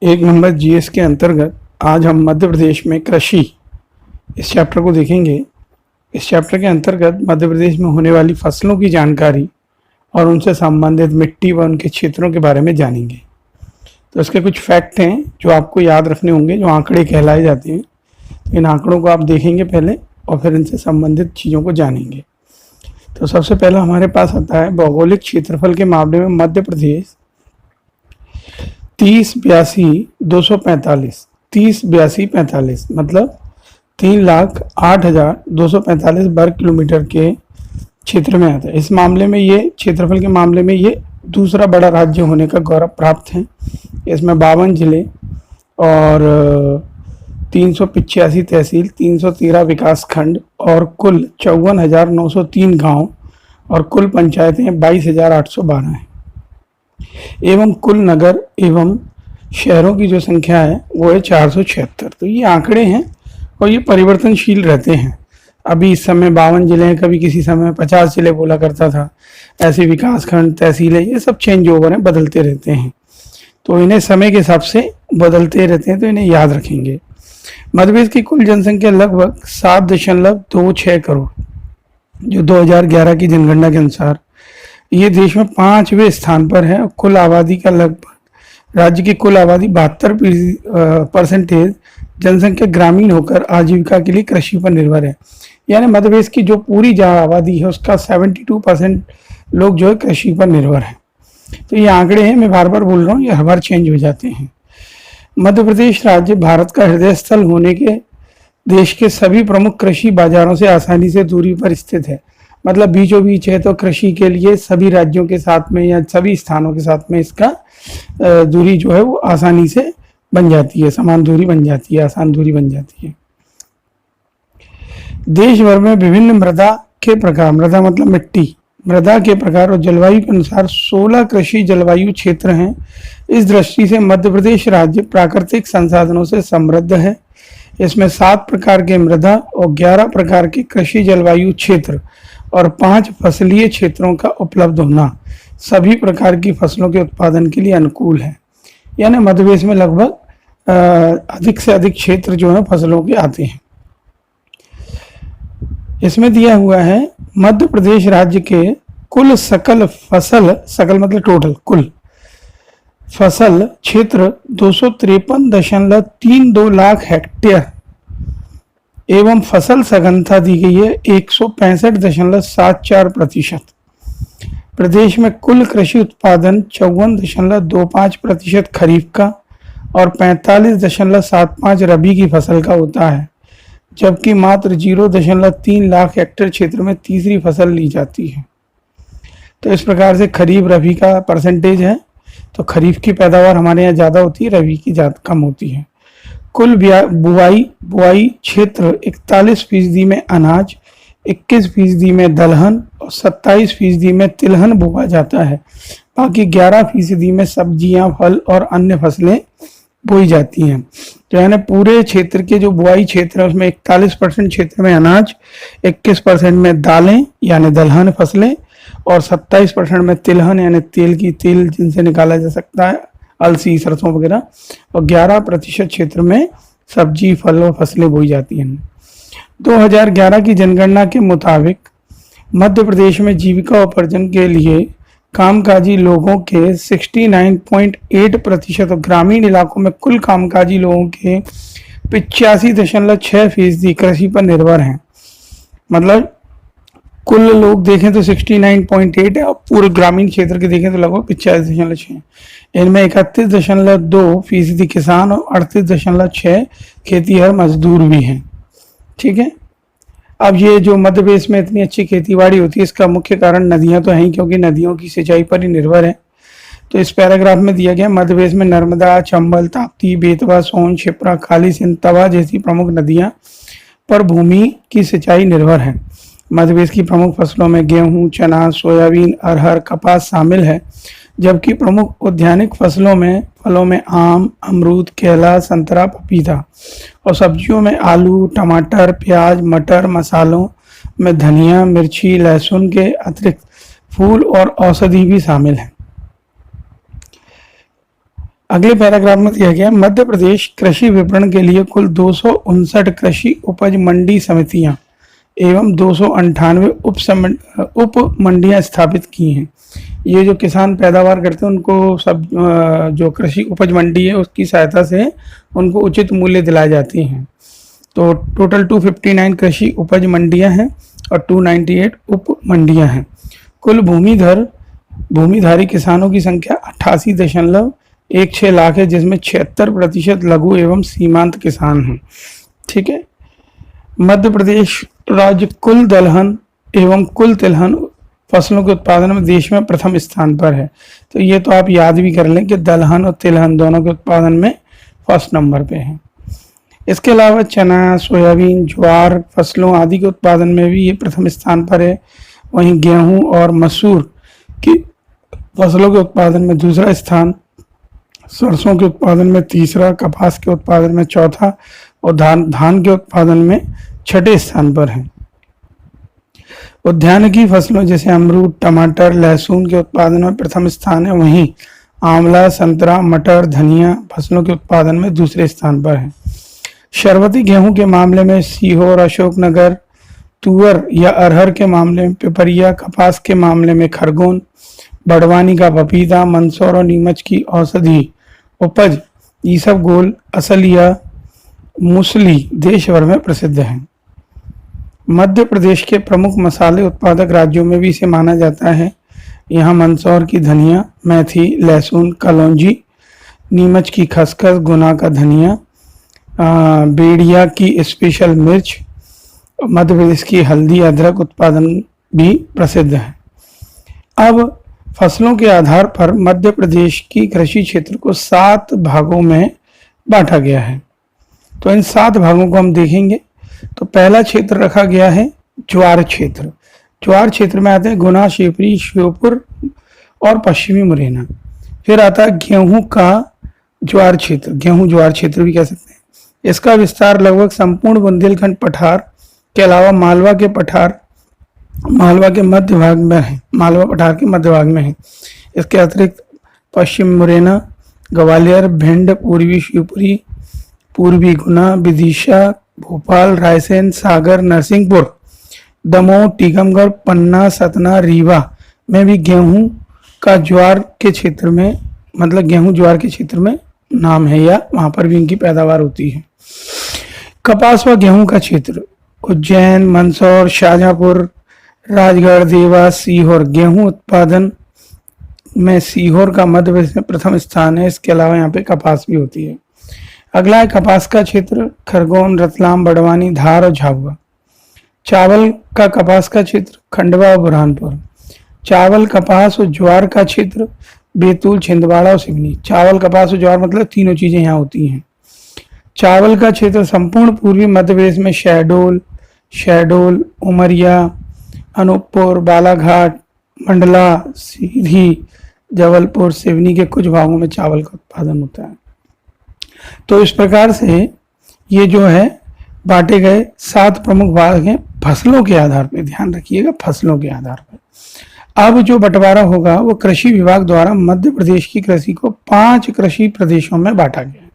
एक number GS के अंतर्गत आज हम मध्य प्रदेश में कृषि इस चैप्टर को देखेंगे। इस चैप्टर के अंतर्गत मध्य प्रदेश में होने वाली फसलों की जानकारी और उनसे संबंधित मिट्टी व उनके क्षेत्रों के बारे में जानेंगे। तो इसके कुछ फैक्ट हैं जो आपको याद रखने होंगे, जो आंकड़े कहलाए जाते हैं। तो इन आंकड़ों को आप देखेंगे पहले और फिर इनसे संबंधित चीज़ों को जानेंगे। तो सबसे पहला हमारे पास आता है भौगोलिक क्षेत्रफल के मामले में मध्य प्रदेश 30,82,245 मतलब 3,08,245 वर्ग किलोमीटर के क्षेत्र में आता है। इस मामले में ये क्षेत्रफल के मामले में ये दूसरा बड़ा राज्य होने का गौरव प्राप्त है। इसमें 52 जिले और 385 तहसील, 313 विकास खंड और कुल 54,903 गांव और कुल पंचायतें 22,812 हैं एवं कुल नगर एवं शहरों की जो संख्या है वो है 476। तो ये आंकड़े हैं और ये परिवर्तनशील रहते हैं। अभी इस समय 52 जिले हैं, कभी किसी समय 50 जिले बोला करता था। ऐसे विकास खंड, तहसीलें, ये सब चेंज ओवर हैं, बदलते रहते हैं। तो इन्हें समय के हिसाब से बदलते रहते हैं, तो इन्हें याद रखेंगे। मध्य प्रदेश की कुल जनसंख्या लगभग 7.26 करोड़, जो 2011 की जनगणना के अनुसार ये देश में 5वें स्थान पर है। कुल आबादी का लगभग राज्य की कुल आबादी 72% जनसंख्या ग्रामीण होकर आजीविका के लिए कृषि पर निर्भर है। यानी मध्य प्रदेश की जो पूरी आबादी है उसका 72% लोग जो है कृषि पर निर्भर है। तो ये आंकड़े हैं, मैं बार बार बोल रहा हूँ, ये हर बार चेंज हो जाते हैं। मध्य प्रदेश राज्य भारत का हृदय स्थल होने के देश के सभी प्रमुख कृषि बाजारों से आसानी से दूरी पर स्थित है। मतलब बीचों बीच है, तो कृषि के लिए सभी राज्यों के साथ में या सभी स्थानों के साथ में इसका दूरी जो है वो आसानी से बन जाती है, समान दूरी बन जाती है, आसान दूरी बन जाती है। देश भर में विभिन्न मृदा के प्रकार, मृदा मतलब मिट्टी, मृदा के प्रकार और जलवायु के अनुसार 16 कृषि जलवायु क्षेत्र हैं। इस दृष्टि से मध्य प्रदेश राज्य प्राकृतिक संसाधनों से समृद्ध है। इसमें 7 प्रकार के मृदा और 11 प्रकार के कृषि जलवायु क्षेत्र और 5 फसलीय क्षेत्रों का उपलब्ध होना सभी प्रकार की फसलों के उत्पादन के लिए अनुकूल है। यानी मध्य प्रदेश में लगभग अधिक से अधिक क्षेत्र जो है फसलों के आते हैं। इसमें दिया हुआ है मध्य प्रदेश राज्य के कुल सकल फसल, सकल मतलब टोटल, कुल फसल क्षेत्र 253.32 लाख हेक्टेयर एवं फसल सघनता दी गई है 165.74%। प्रदेश में कुल कृषि उत्पादन 54.25% खरीफ का और 45.75 रबी की फसल का होता है, जबकि मात्र 0.3 लाख हेक्टेयर क्षेत्र में तीसरी फसल ली जाती है। तो इस प्रकार से खरीफ रबी का परसेंटेज है। तो खरीफ की पैदावार हमारे यहाँ ज़्यादा होती है, रबी की ज़्यादा कम होती है। कुल बुआई क्षेत्र 41% में अनाज, 21% में दलहन और 27% में तिलहन बोआ जाता है। बाकी 11% में सब्जियां, फल और अन्य फसलें बोई जाती हैं। तो यानी पूरे क्षेत्र के जो बुआई क्षेत्र है उसमें 41% क्षेत्र में अनाज, 21% में दालें यानी दलहन फसलें और 27% में तिलहन यानी तेल जिनसे निकाला जा सकता है, अलसी, सरसों वगैरह, और 11% क्षेत्र में सब्जी, फल और फसलें बोई जाती हैं। 2011 की जनगणना के मुताबिक मध्य प्रदेश में जीविका उपार्जन के लिए कामकाजी लोगों के 69.8% और ग्रामीण इलाकों में कुल कामकाजी लोगों के 85.6% कृषि पर निर्भर हैं। मतलब कुल लोग देखें तो 69.8 है और पूरे ग्रामीण क्षेत्र के देखें तो लगभग 85.6। इनमें 31.2% किसान और 38.6 खेतीहर मजदूर भी हैं। ठीक है। अब ये जो मध्य प्रदेश में इतनी अच्छी खेतीबाड़ी होती है, इसका मुख्य कारण नदियां तो हैं, क्योंकि नदियों की सिंचाई पर ही निर्भर है। तो इस पैराग्राफ में दिया गया मध्य प्रदेश में नर्मदा, चंबल, ताप्ती, बेतवा, सोन, क्षिप्रा, काली सिंध, तवा जैसी प्रमुख नदियां पर भूमि की सिंचाई निर्भर है। मध्य प्रदेश की प्रमुख फसलों में गेहूं, चना, सोयाबीन, अरहर, कपास शामिल है, जबकि प्रमुख उद्यानिक फलों में आम, अमरूद, केला, संतरा, पपीता और सब्जियों में आलू, टमाटर, प्याज, मटर, मसालों में धनिया, मिर्ची, लहसुन के अतिरिक्त फूल और औषधि भी शामिल हैं। अगले पैराग्राफ में दिया गया मध्य प्रदेश कृषि विपणन के लिए कुल 259 कृषि उपज मंडी समितियां एवं 298 उप मंडियां स्थापित की हैं। ये जो किसान पैदावार करते हैं उनको सब जो कृषि उपज मंडी है उसकी सहायता से उनको उचित मूल्य दिलाए जाते हैं। तो टोटल 259 कृषि उपज मंडियां हैं और 298 उप मंडियां हैं। कुल भूमिधारी किसानों की संख्या 88.16 लाख है, जिसमें 76% लघु एवं सीमांत किसान हैं। ठीक है। मध्य प्रदेश राज्य कुल दलहन एवं कुल तिलहन फसलों के उत्पादन में देश में प्रथम स्थान पर है। तो ये तो आप याद भी कर लें कि दलहन और तिलहन दोनों के उत्पादन में फर्स्ट नंबर पे है। इसके अलावा चना, सोयाबीन, ज्वार फसलों आदि के उत्पादन में भी ये प्रथम स्थान पर है। वहीं गेहूं और मसूर की फसलों के उत्पादन में दूसरा स्थान, सरसों के उत्पादन में तीसरा, कपास के उत्पादन में चौथा और धान के उत्पादन में छठे स्थान पर है। उद्यानिकी फसलों जैसे अमरूद, टमाटर, लहसुन के उत्पादन में प्रथम स्थान है। वहीं आंवला, संतरा, मटर, धनिया फसलों के उत्पादन में दूसरे स्थान पर है। शरबती गेहूं के मामले में सीहोर, अशोकनगर, तुअर या अरहर के मामले में पिपरिया, कपास के मामले में खरगोन, बड़वानी का पपीता, मंदसौर और नीमच की औषधि उपज ईसबगोल, असलिया, मूसली देश भर में प्रसिद्ध है। मध्य प्रदेश के प्रमुख मसाले उत्पादक राज्यों में भी इसे माना जाता है। यहाँ मंदसौर की धनिया, मेथी, लहसुन, कलौंजी, नीमच की खसखस, गुना का धनिया, बेड़िया की स्पेशल मिर्च, मध्य प्रदेश की हल्दी, अदरक उत्पादन भी प्रसिद्ध है। अब फसलों के आधार पर मध्य प्रदेश की कृषि क्षेत्र को 7 भागों में बांटा गया है। तो इन 7 भागों को हम देखेंगे। तो पहला क्षेत्र रखा गया है ज्वार क्षेत्र। ज्वार क्षेत्र में आते हैं गुना, शिवपुरी, श्योपुर और पश्चिमी मुरैना। फिर आता है गेहूं का ज्वार क्षेत्र, गेहूं ज्वार क्षेत्र भी कह सकते हैं। इसका विस्तार लगभग संपूर्ण बुंदेलखंड पठार के अलावा मालवा के पठार, मालवा के मध्य भाग में है, मालवा पठार के मध्य भाग में है। इसके अतिरिक्त पश्चिम मुरैना, ग्वालियर, भिंड, पूर्वी शिवपुरी, पूर्वी गुना, विदिशा, भोपाल, रायसेन, सागर, नरसिंहपुर, दमोह, टीकमगढ़, पन्ना, सतना, रीवा में भी गेहूं का ज्वार के क्षेत्र में, मतलब गेहूं ज्वार के क्षेत्र में नाम है या वहां पर भी इनकी पैदावार होती है। कपास व गेहूं का क्षेत्र उज्जैन, मंदसौर, शाहजहांपुर, राजगढ़, देवास, सीहोर। गेहूं उत्पादन में सीहोर का मध्य प्रदेश में प्रथम स्थान है। इसके अलावा यहाँ पे कपास भी होती है। अगला है कपास का क्षेत्र खरगोन, रतलाम, बड़वानी, धार और झाबुआ। चावल का कपास का क्षेत्र खंडवा और बुरहानपुर। चावल, कपास और ज्वार का क्षेत्र बैतूल, छिंदवाड़ा और सिवनी। चावल, कपास और ज्वार मतलब तीनों चीजें यहाँ होती हैं। चावल का क्षेत्र संपूर्ण पूर्वी मध्य प्रदेश में शहडोल, उमरिया, अनूपपुर, बालाघाट, मंडला, सीधी, जबलपुर, सिवनी के कुछ भागों में चावल का उत्पादन होता है। तो इस प्रकार से ये जो है बांटे गए 7 प्रमुख भाग हैं फसलों के आधार पर। ध्यान रखिएगा, फसलों के आधार पर। अब जो बंटवारा होगा वो कृषि विभाग द्वारा मध्य प्रदेश की कृषि को 5 कृषि प्रदेशों में बांटा गया है।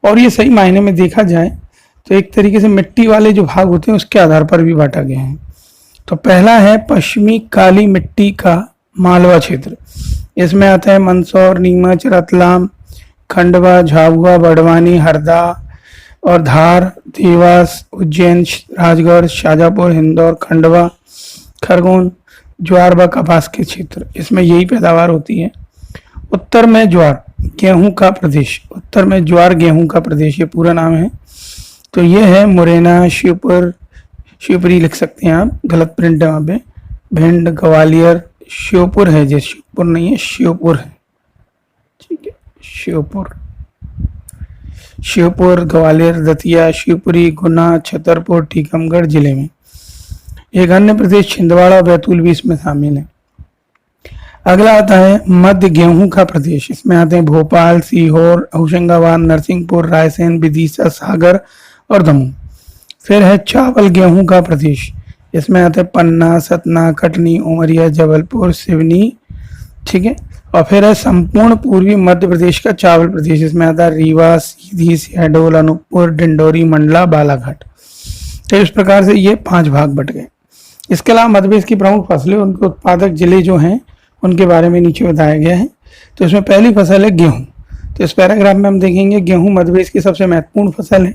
और ये सही मायने में देखा जाए तो एक तरीके से मिट्टी वाले जो भाग होते हैं उसके आधार पर भी बांटा गया है। तो पहला है पश्चिमी काली मिट्टी का मालवा क्षेत्र। इसमें आता है मंदसौर, नीमच, रतलाम, खंडवा, झाबुआ, बड़वानी, हरदा और धार, देवास, उज्जैन, राजगढ़, शाहजहांपुर, इंदौर, खंडवा, खरगोन। ज्वार व कपास के क्षेत्र, इसमें यही पैदावार होती है। उत्तर में ज्वार गेहूं का प्रदेश, उत्तर में ज्वार गेहूं का प्रदेश, ये पूरा नाम है। तो ये है मुरैना, शिवपुरी लिख सकते हैं आप, गलत प्रिंट है वहाँ पे। भिंड, ग्वालियर, श्योपुर है, जैसे शिवपुर नहीं है, श्योपुर है। ठीक है, श्योपुर, ग्वालियर, दतिया, शिवपुरी, गुना, छतरपुर, टीकमगढ़ जिले में। एक अन्य प्रदेश छिंदवाड़ा, बैतूल भी इसमें शामिल है। अगला आता है मध्य गेहूं का प्रदेश। इसमें आते हैं भोपाल, सीहोर, होशंगाबाद, नरसिंहपुर, रायसेन, विदिशा, सागर और दमोह। फिर है चावल गेहूं का प्रदेश। इसमें आते हैं पन्ना, सतना, कटनी, उमरिया, जबलपुर, सिवनी। ठीक है, और फिर है संपूर्ण पूर्वी मध्य प्रदेश का चावल प्रदेश। इसमें आता है रीवा, सीधी, शहडोल, अनूपपुर, डिंडोरी, मंडला, बालाघाट। तो इस प्रकार से ये 5 भाग बट गए। इसके अलावा मध्य प्रदेश की प्रमुख फसलें, उनके उत्पादक जिले जो हैं उनके बारे में नीचे बताया गया है। तो इसमें पहली फसल है गेहूं। तो इस पैराग्राफ में हम देखेंगे गेहूं मध्य प्रदेश की सबसे महत्वपूर्ण फसल है।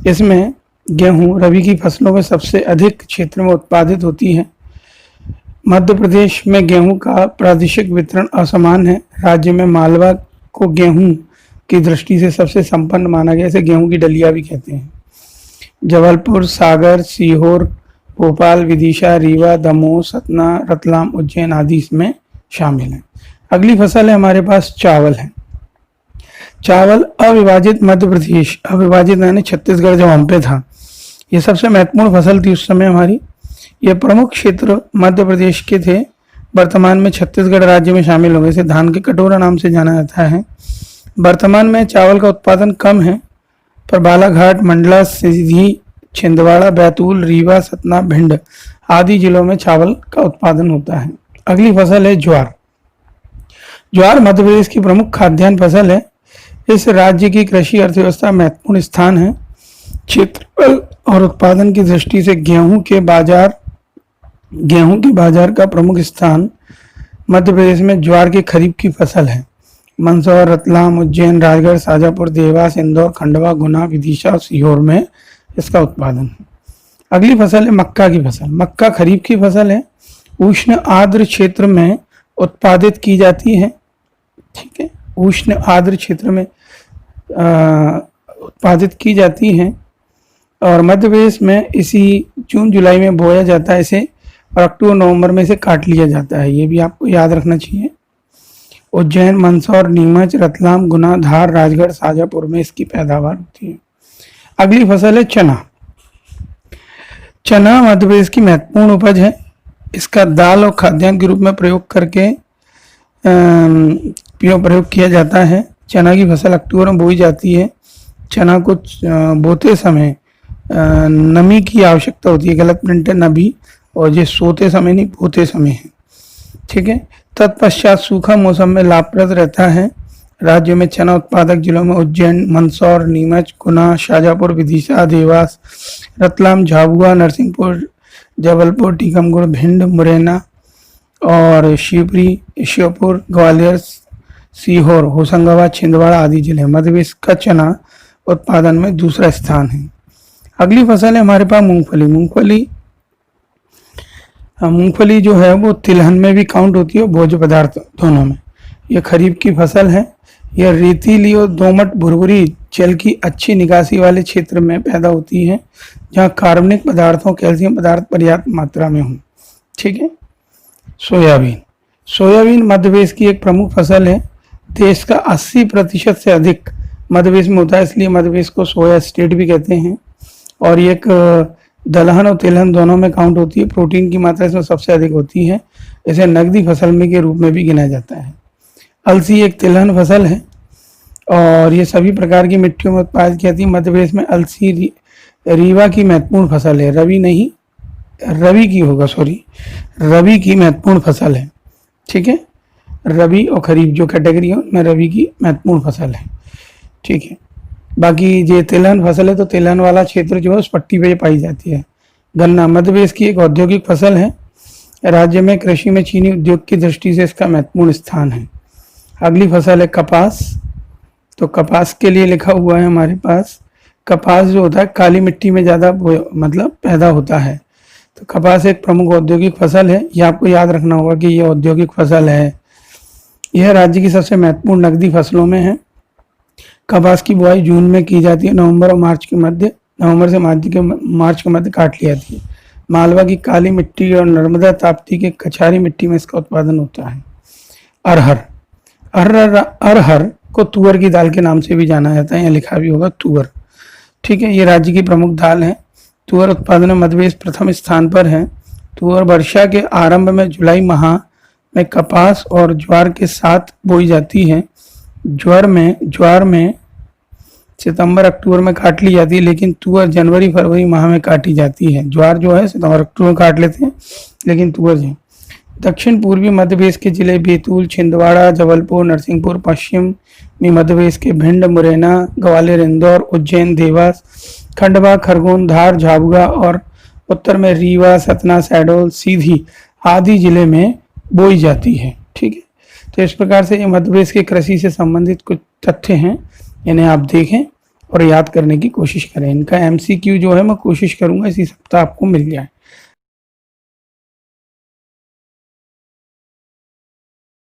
इसमें गेहूं रबी की फसलों में सबसे अधिक क्षेत्र में उत्पादित होती है। मध्य प्रदेश में गेहूं का प्रादेशिक वितरण असमान है। राज्य में मालवा को गेहूं की दृष्टि से सबसे संपन्न माना गया, इसे गेहूं की डलिया भी कहते हैं। जबलपुर, सागर, सीहोर, भोपाल, विदिशा, रीवा, दमोह, सतना, रतलाम, उज्जैन आदि इसमें शामिल हैं। अगली फसल है हमारे पास चावल है। चावल अविभाजित मध्य प्रदेश, अविभाजित यानी छत्तीसगढ़ जो हम पे था, ये सबसे महत्वपूर्ण फसल थी उस समय हमारी। ये प्रमुख क्षेत्र मध्य प्रदेश के थे, वर्तमान में छत्तीसगढ़ राज्य में शामिल हो गए। इसे धान के कटोरा नाम से जाना जाता है। वर्तमान में चावल का उत्पादन कम है, पर बालाघाट, मंडला, सीधी, छिंदवाड़ा, बैतूल, रीवा, सतना, भिंड आदि जिलों में चावल का उत्पादन होता है। अगली फसल है ज्वार। ज्वार मध्य प्रदेश की प्रमुख खाद्यान्न फसल है। इस राज्य की कृषि अर्थव्यवस्था महत्वपूर्ण स्थान है। क्षेत्रफल और उत्पादन की दृष्टि से गेहूं के बाजार का प्रमुख स्थान मध्य प्रदेश में ज्वार की खरीफ की फसल है। मंदसौर, रतलाम, उज्जैन, राजगढ़, शाजापुर, देवास, इंदौर, खंडवा, गुना, विदिशा और सीहोर में इसका उत्पादन है। अगली फसल है मक्का की फसल। मक्का खरीफ की फसल है, उष्ण आर्द्र क्षेत्र में उत्पादित की जाती है। ठीक है, उष्ण आर्द्र क्षेत्र में उत्पादित की जाती है और मध्य प्रदेश में इसी जून जुलाई में बोया जाता है इसे, और अक्टूबर नवंबर में इसे काट लिया जाता है। ये भी आपको याद रखना चाहिए। उज्जैन, मंदसौर, नीमच, रतलाम, गुना, धार, राजगढ़, शाजापुर में इसकी पैदावार होती है। अगली फसल है चना। चना मध्य प्रदेश की महत्वपूर्ण उपज है। इसका दाल और खाद्यान्न के रूप में प्रयोग किया जाता है। चना की फसल अक्टूबर में बोई जाती है। चना को बोते समय नमी की आवश्यकता होती है। गलत प्रिंट है नबी, और ये सोते समय नहीं बोते समय है। ठीक है, तत्पश्चात सूखा मौसम में लाभप्रद रहता है। राज्य में चना उत्पादक जिलों में उज्जैन, मंदसौर, नीमच, गुना, शाजापुर, विदिशा, देवास, रतलाम, झाबुआ, नरसिंहपुर, जबलपुर, टीकमगढ़, भिंड, मुरैना और शिवपुरी, श्योपुर, ग्वालियर, सीहोर, होशंगाबाद, छिंदवाड़ा आदि जिले मध्य प्रदेश का चना उत्पादन में दूसरा स्थान है। अगली फसल है हमारे पास मूंगफली। मूंगफली जो है वो तिलहन में भी काउंट होती है और भोज्य पदार्थ दोनों में। यह खरीफ की फसल है। यह रेतीली और दोमट भुरभुरी जल की अच्छी निकासी वाले क्षेत्र में पैदा होती है, जहाँ कार्बनिक पदार्थों, कैल्शियम पदार्थ पर्याप्त मात्रा में हों। ठीक है, सोयाबीन मध्य प्रदेश की एक प्रमुख फसल है। देश का 80% से अधिक मध्य प्रदेश में होता है, इसलिए मध्य प्रदेश को सोया स्टेट भी कहते हैं। और ये एक दलहन और तिलहन दोनों में काउंट होती है। प्रोटीन की मात्रा इसमें सबसे अधिक होती है। इसे नकदी फसल में के रूप में भी गिना जाता है। अलसी एक तिलहन फसल है और ये सभी प्रकार की मिट्टियों में उत्पादित की जाती है। मध्य प्रदेश में अलसी रीवा की महत्वपूर्ण फसल है। रबी की महत्वपूर्ण फसल है। ठीक है, रबी और खरीफ जो कैटेगरी है उनमें रबी की महत्वपूर्ण फसल है। ठीक है, बाकी ये तिलहन फसल है तो तिलहन वाला क्षेत्र जो है उस पट्टी पे पाई जाती है। गन्ना मध्य प्रदेश की एक औद्योगिक फसल है। राज्य में कृषि में चीनी उद्योग की दृष्टि से इसका महत्वपूर्ण स्थान है। अगली फसल है कपास। तो कपास के लिए लिखा हुआ है हमारे पास, कपास जो होता है काली मिट्टी में ज़्यादा पैदा होता है। तो कपास एक प्रमुख औद्योगिक फसल है। ये आपको याद रखना होगा कि यह औद्योगिक फसल है। यह राज्य की सबसे महत्वपूर्ण नकदी फसलों में है। कपास की बुआई जून में की जाती है। नवंबर से मार्च के मध्य काट ली जाती है। मालवा की काली मिट्टी और नर्मदा ताप्ती के कछारी मिट्टी में इसका उत्पादन होता है। अरहर को तुअर की दाल के नाम से भी जाना जाता है, यहाँ लिखा भी होगा तुअर। ठीक है, ये राज्य की प्रमुख दाल है। तुअर उत्पादन में मध्य प्रदेश प्रथम स्थान पर है। तुअर वर्षा के आरंभ में जुलाई माह में कपास और ज्वार के साथ बोई जाती है। ज्वार में सितंबर अक्टूबर में काट ली जाती है, लेकिन तुअर जनवरी फरवरी माह में काटी जाती है। ज्वार जो है सितंबर अक्टूबर में काट लेते हैं, लेकिन तुअर जो दक्षिण पूर्वी मध्य प्रदेश के जिले बैतूल, छिंदवाड़ा, जबलपुर, नरसिंहपुर, पश्चिमी मध्य प्रदेश के भिंड, मुरैना, ग्वालियर, इंदौर, उज्जैन, देवास, खंडवा, खरगोन, धार, झाबुआ और उत्तर में रीवा, सतना, शहडोल, सीधी आदि जिले में बोई जाती है। ठीक है, तो इस प्रकार से ये मध्य प्रदेश के कृषि से संबंधित कुछ तथ्य हैं, इन्हें आप देखें और याद करने की कोशिश करें। इनका MCQ जो है मैं कोशिश करूंगा इसी सप्ताह आपको मिल जाए।